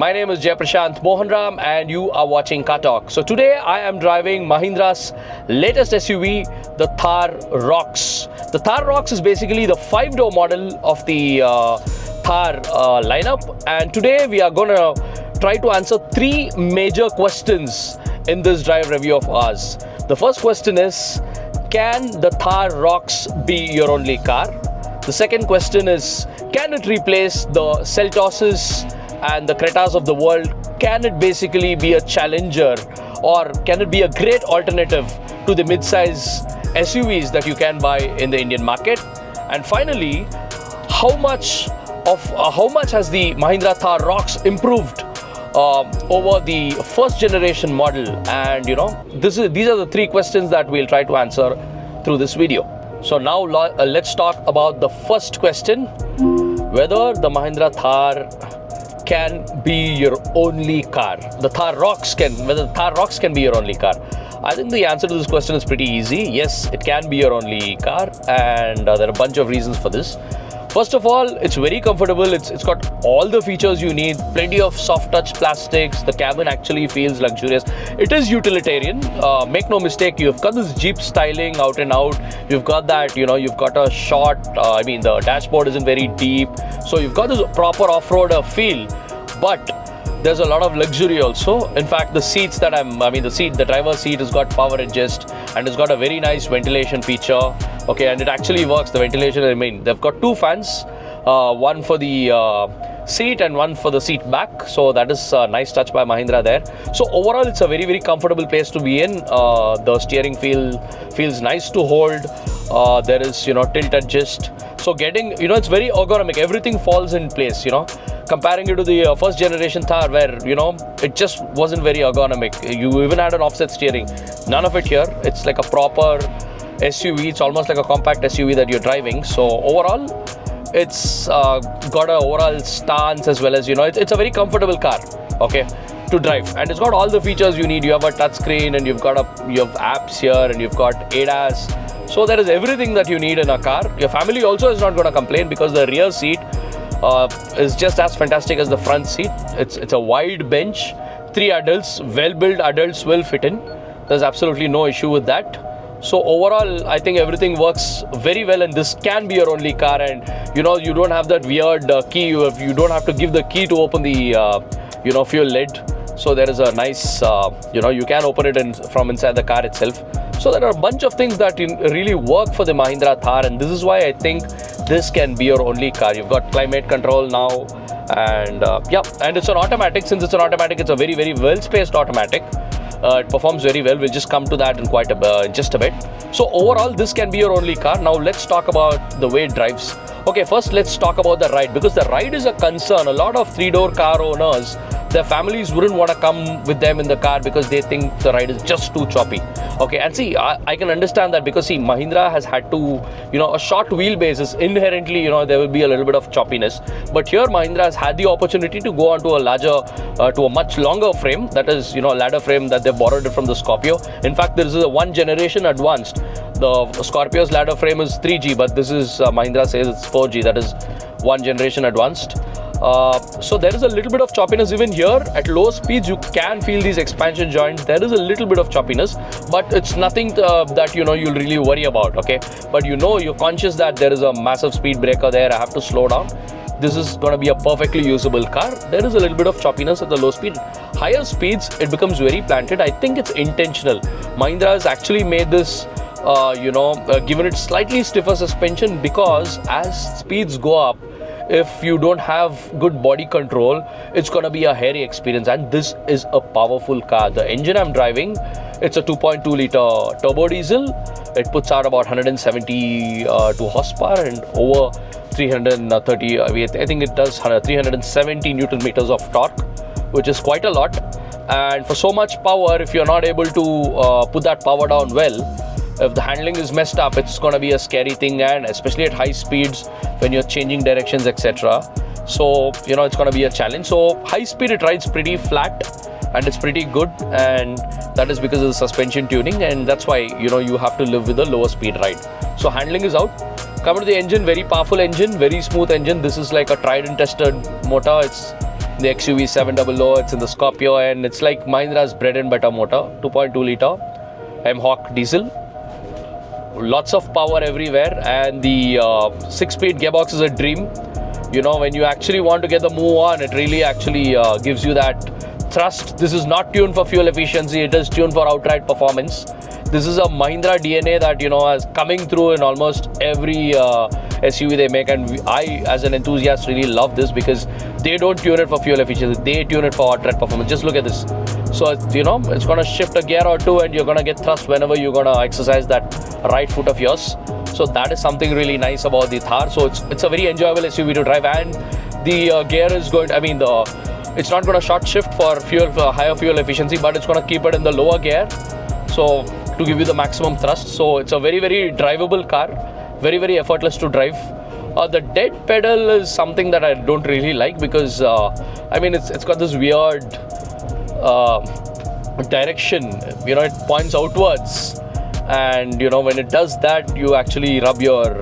My name is Jay Prashant Mohanram and you are watching Car Talk. So today I am driving Mahindra's latest SUV, the Thar Roxx. The Thar Roxx is basically the 5-door model of the Thar lineup, and today we are going to try to answer 3 major questions in this drive review of ours. The first question is, can the Thar Roxx be your only car? The second question is, can it replace the Seltoses and the Cretas of the world? Can it basically be a challenger, or can it be a great alternative to the mid-size SUVs that you can buy in the Indian market? And finally, how much has the Mahindra Thar Roxx improved over the first generation model? And these are the 3 questions that we'll try to answer through this video. So now let's talk about the first question, whether the Mahindra Thar can be your only car. Whether the Thar Roxx can be your only car. I think the answer to this question is pretty easy. Yes, it can be your only car, and there are a bunch of reasons for this. First of all, it's very comfortable. It's got all the features you need, plenty of soft touch plastics. The cabin actually feels luxurious. It is utilitarian. Make no mistake, you've got this Jeep styling out and out. You've got that, you've got a short, the dashboard isn't very deep. So you've got this proper off-roader feel, but there's a lot of luxury also. In fact, the seats the driver's seat has got power adjust, and it's got a very nice ventilation feature. Okay, and it actually works. The ventilation, they've got 2 fans, one for the seat and one for the seat back. So that is a nice touch by Mahindra there. So overall, it's a very, very comfortable place to be in. The steering feels nice to hold. There is, tilt adjust. So it's very ergonomic. Everything falls in place, Comparing it to the first generation Thar, where, it just wasn't very ergonomic. You even had an offset steering. None of it here. It's like a proper SUV. It's almost like a compact SUV that you're driving. So overall, it's got an overall stance, as well as it's a very comfortable car, okay, to drive, and it's got all the features you need. You have a touch screen, and you have apps here, and you've got ADAS. So there is everything that you need in a car. Your family also is not going to complain, because the rear seat is just as fantastic as the front seat. It's a wide bench. 3 adults, well-built adults, will fit in. There's absolutely no issue with that. So overall, I think everything works very well, and this can be your only car. And you don't have that weird key. You don't have to give the key to open the fuel lid. So there is a nice you can open it from inside the car itself. So there are a bunch of things that really work for the Mahindra Thar, and this is why I think this can be your only car. You've got climate control now, and and it's an automatic. Since it's an automatic, it's a very, very well-spaced automatic. It performs very well. We'll just come to that in just a bit. So overall, this can be your only car. Now let's talk about the way it drives. Okay, first let's talk about the ride, because the ride is a concern. A lot of 3-door car owners, their families wouldn't want to come with them in the car because they think the ride is just too choppy. Okay, and see, I can understand that, because see, Mahindra has had to, a short wheelbase is inherently, there will be a little bit of choppiness. But here Mahindra has had the opportunity to go onto a much longer frame, that is, ladder frame that they've borrowed it from the Scorpio. In fact, this is a 1 generation advanced. The Scorpio's ladder frame is 3G, but this is, Mahindra says it's 4G, that is 1 generation advanced. So there is a little bit of choppiness even here. At low speeds, you can feel these expansion joints. There is a little bit of choppiness, but it's nothing that you'll really worry about, okay? But you're conscious that there is a massive speed breaker there. I have to slow down. This is going to be a perfectly usable car. There is a little bit of choppiness at the low speed. Higher speeds, it becomes very planted. I think it's intentional. Mahindra has actually made this given it slightly stiffer suspension, because as speeds go up, if you don't have good body control, it's going to be a hairy experience. And this is a powerful car. The engine I'm driving, it's a 2.2 liter turbo diesel. It puts out about 172 horsepower and over 330, I think it does 370 newton meters of torque, which is quite a lot. And for so much power, if you're not able to put that power down well, if the handling is messed up, it's going to be a scary thing, and especially at high speeds when you're changing directions, etc. So it's going to be a challenge. So high speed, it rides pretty flat, and it's pretty good, and that is because of the suspension tuning, and that's why you have to live with a lower speed ride. So handling is out. Come to the engine, very powerful engine, very smooth engine. This is like a tried and tested motor. It's the XUV 700, it's in the Scorpio, and it's like Mahindra's bread and butter motor, 2.2 liter M-Hawk diesel. Lots of power everywhere, and the 6-speed gearbox is a dream. You know, when you actually want to get the move on, it really actually gives you that thrust. This is not tuned for fuel efficiency, it is tuned for outright performance. This is a Mahindra DNA that, you know, is coming through in almost every SUV they make, and I as an enthusiast really love this because they don't tune it for fuel efficiency, they tune it for outright performance. Just look at this. So, you know, it's going to shift a gear or two and you're going to get thrust whenever you're going to exercise that right foot of yours. So that is something really nice about the Thar. So it's a very enjoyable SUV to drive, and the gear is going to, it's not going to short shift for higher fuel efficiency, but it's going to keep it in the lower gear, so to give you the maximum thrust. So it's a very, very drivable car, very, very effortless to drive. The dead pedal is something that I don't really like because it's got this weird direction. You know, it points outwards, and you know, when it does that, you actually rub your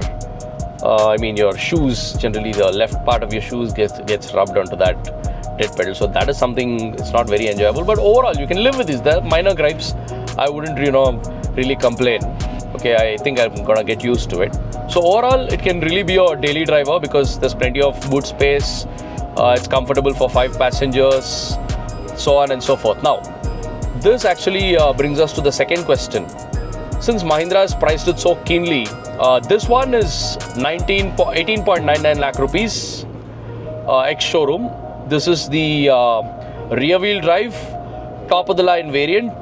your shoes. Generally, the left part of your shoes gets rubbed onto that dead pedal. So that is something, it's not very enjoyable. But overall, you can live with this. There are minor gripes. I wouldn't, really complain. Okay, I think I'm gonna get used to it. So overall, it can really be a daily driver because there's plenty of boot space. It's comfortable for 5 passengers, so on and so forth. Now, this actually brings us to the second question. Since Mahindra has priced it so keenly, this one is 18.99 lakh rupees ex-showroom. This is the rear-wheel drive, top-of-the-line variant.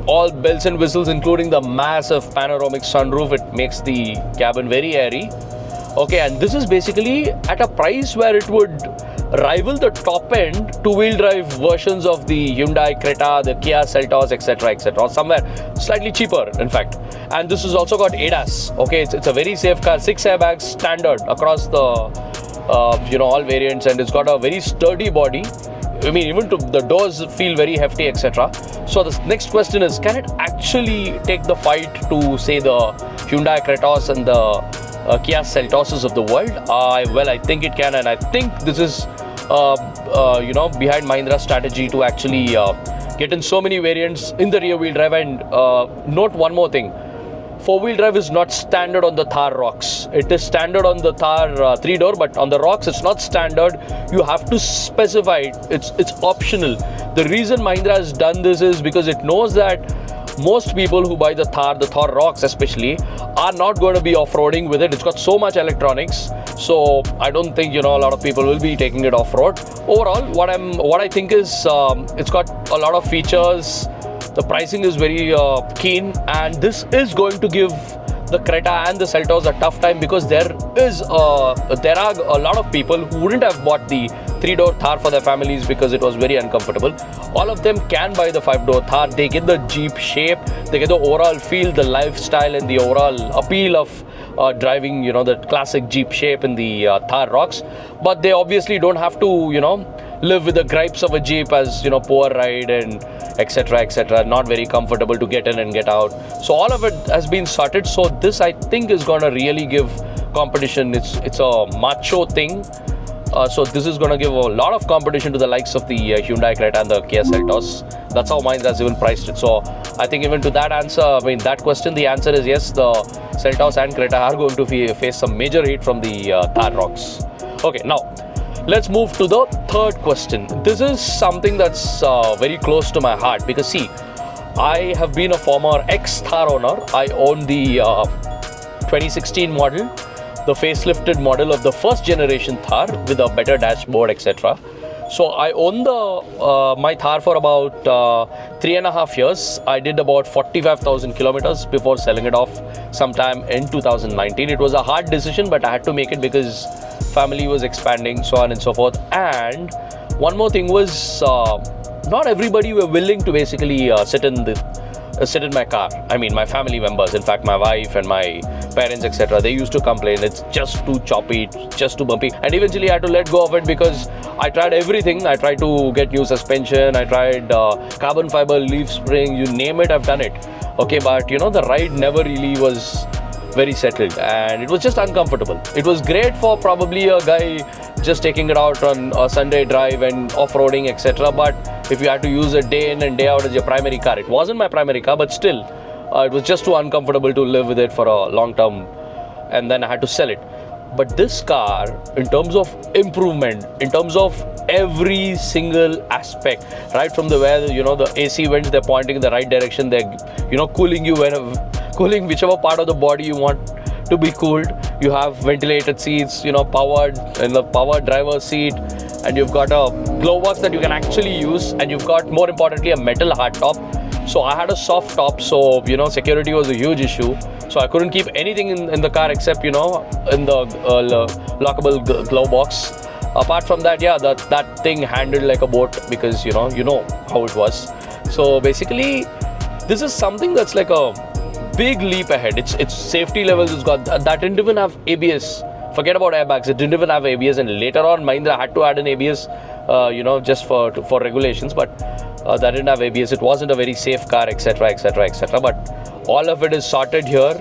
All bells and whistles, including the massive panoramic sunroof. It makes the cabin very airy. Okay, and this is basically at a price where it would rival the top-end two-wheel drive versions of the Hyundai Creta, the Kia Seltos, etc., or somewhere slightly cheaper, in fact. And this has also got ADAS. Okay, it's a very safe car. 6 airbags standard across the all variants, and it's got a very sturdy body. Even the doors feel very hefty, etc. So the next question is, can it actually take the fight to, say, the Hyundai Cretas and the Kia Seltoses of the world? Well, I think it can, and I think this is behind Mahindra's strategy to actually get in so many variants in the rear wheel drive. And note one more thing. 4-wheel drive is not standard on the Thar Roxx. It is standard on the Thar 3-door, but on the Roxx it's not standard. You have to specify it. It's optional. The reason Mahindra has done this is because it knows that most people who buy the Thar Roxx especially, are not going to be off-roading with it. It's got so much electronics, so I don't think a lot of people will be taking it off-road. Overall, what I think is it's got a lot of features. The pricing is very keen, and this is going to give the Creta and the Seltos a tough time because there are a lot of people who wouldn't have bought the 3-door Thar for their families because it was very uncomfortable. All of them can buy the 5-door Thar. They get the Jeep shape, they get the overall feel, the lifestyle, and the overall appeal of driving, the classic Jeep shape in the Thar Roxx. But they obviously don't have to, live with the gripes of a Jeep as, poor ride and etc., not very comfortable to get in and get out. So all of it has been sorted. So this, I think, is going to really give competition. It's a macho thing. So this is going to give a lot of competition to the likes of the Hyundai Creta and the Kia Seltos. That's how Mahindra has even priced it. So I think even to that answer, that question, the answer is yes, the Seltos and Creta are going to face some major heat from the Thar Roxx. Okay, now let's move to the third question. This is something that's very close to my heart because, see, I have been a former ex-Thar owner. I own the 2016 model, the facelifted model of the first generation Thar with a better dashboard, etc. So I owned my Thar for about 3.5 years. I did about 45,000 kilometers before selling it off sometime in 2019. It was a hard decision, but I had to make it because family was expanding, so on and so forth. And one more thing was, not everybody were willing to basically sit in my car. My family members, in fact, my wife and my parents, etc. They used to complain, it's just too choppy, it's just too bumpy. And eventually I had to let go of it because I tried everything. I tried to get new suspension, I tried carbon fiber leaf spring, you name it, I've done it. Okay, but the ride never really was very settled, and it was just uncomfortable. It was great for probably a guy just taking it out on a Sunday drive and off-roading, etc. But if you had to use it day in and day out as your primary car, it wasn't my primary car, but still, it was just too uncomfortable to live with it for a long term, and then I had to sell it. But this car, in terms of improvement, in terms of every single aspect, right from the where the AC vents, they're pointing in the right direction, they're cooling you cooling whichever part of the body you want to be cooled. You have ventilated seats, powered in the power driver seat, and you've got a glow box that you can actually use, and you've got, more importantly, a metal hardtop. So I had a soft top, so security was a huge issue. So I couldn't keep anything in the car except in the lockable glove box. Apart from that, yeah, that thing handled like a boat, because you know how it was. So basically, this is something that's like a big leap ahead. Its safety levels has got that didn't even have ABS. Forget about airbags. It didn't even have ABS, and later on Mahindra had to add an ABS, just for regulations. But that didn't have ABS. It wasn't a very safe car, etc., etc., etc. But all of it is sorted here.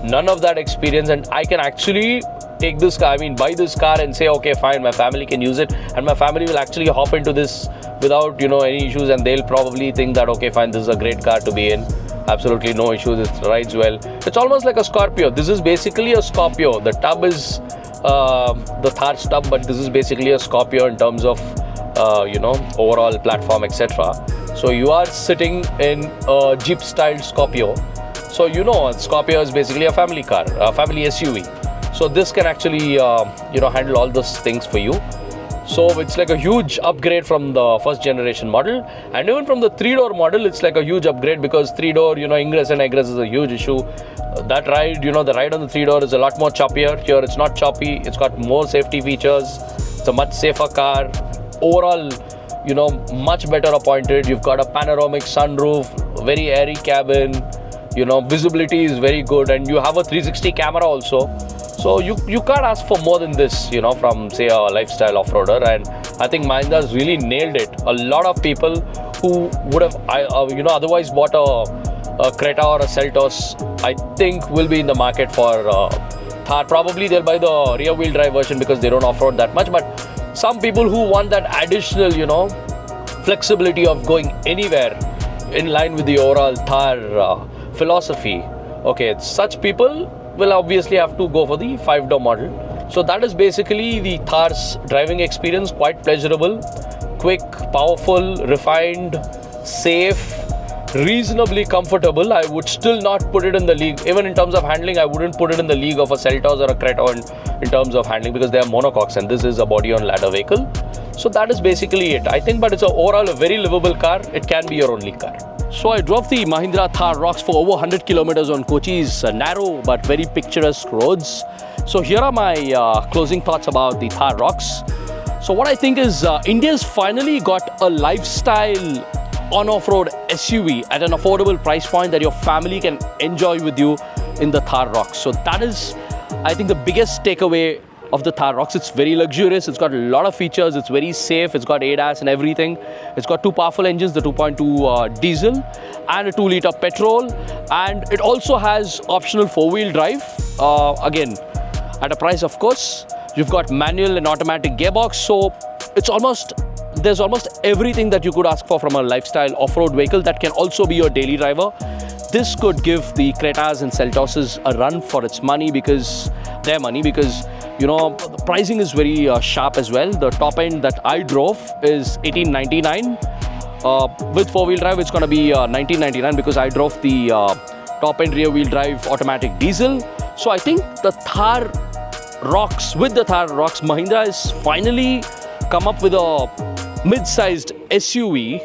None of that experience, and I can actually take this car, buy this car and say, okay, fine, my family can use it, and my family will actually hop into this without any issues, and they'll probably think that, okay, fine, this is a great car to be in. Absolutely no issues. It rides well. It's almost like a Scorpio. This is basically a Scorpio. The tub is the Thar tub, but this is basically a Scorpio in terms of overall platform, etc. So you are sitting in a Jeep style Scorpio. So Scorpio is basically a family car, a family SUV. So this can actually handle all those things for you. So it's like a huge upgrade from the first generation model, and even from the 3-door model, it's like a huge upgrade, because 3-door, ingress and egress is a huge issue. That ride, the ride on the 3-door is a lot more choppier. Here it's not choppy. It's got more safety features. It's a much safer car. Overall, much better appointed. You've got a panoramic sunroof, very airy cabin. Visibility is very good, and you have a 360 camera also. So you can't ask for more than this, from say a lifestyle off-roader, and I think Mahindra's really nailed it. A lot of people who would have otherwise bought a Creta or a Seltos, I think will be in the market for Thar. Probably they'll buy the rear-wheel drive version because they don't off-road that much. But some people who want that additional, flexibility of going anywhere in line with the overall Thar philosophy, okay, such people will obviously have to go for the 5-door model. So that is basically the Thar's driving experience. Quite pleasurable, quick, powerful, refined, safe, reasonably comfortable. I would still not put it in the league, even in terms of handling. I wouldn't put it in the league of a Seltos or a Creta in terms of handling, because they are monocoques and this is a body on ladder vehicle. So that is basically it, I think. But it's overall a very livable car. It can be your only car. So I drove the Mahindra Thar Roxx for over 100 kilometers on Kochi's narrow but very picturesque roads. So here are my closing thoughts about the Thar Roxx. So what I think is India's finally got a lifestyle on-off-road SUV at an affordable price point that your family can enjoy with you in the Thar Roxx. So that is, I think, the biggest takeaway of the Thar Roxx. It's very luxurious. It's got a lot of features. It's very safe. It's got ADAS and everything. It's got two powerful engines, the 2.2 diesel and a 2-liter petrol. And it also has optional 4-wheel drive. Again, at a price, of course. You've got manual and automatic gearbox. So there's almost everything that you could ask for from a lifestyle off-road vehicle that can also be your daily driver. This could give the Cretas and Seltoses a run for its money, because the pricing is very sharp as well. The top end that I drove is $1899. With 4-wheel drive, it's going to be $1999, because I drove the top end rear-wheel drive automatic diesel. So I think the Thar Roxx, with the Thar Roxx, Mahindra has finally come up with a mid-sized SUV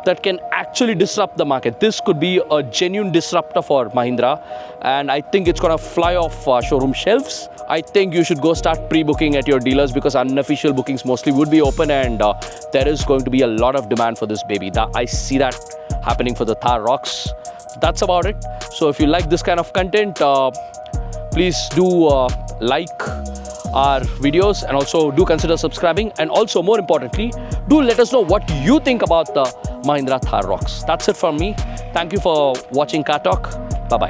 that can actually disrupt the market. This could be a genuine disruptor for Mahindra, and I think it's going to fly off showroom shelves. I think you should go start pre-booking at your dealers, because unofficial bookings mostly would be open, and there is going to be a lot of demand for this baby. I see that happening for the Thar Roxx. That's about it. So if you like this kind of content, please do like our videos, and also do consider subscribing, and also more importantly, do let us know what you think about the Mahindra Thar Roxx. That's it from me. Thank you for watching Car Talk. Bye-bye.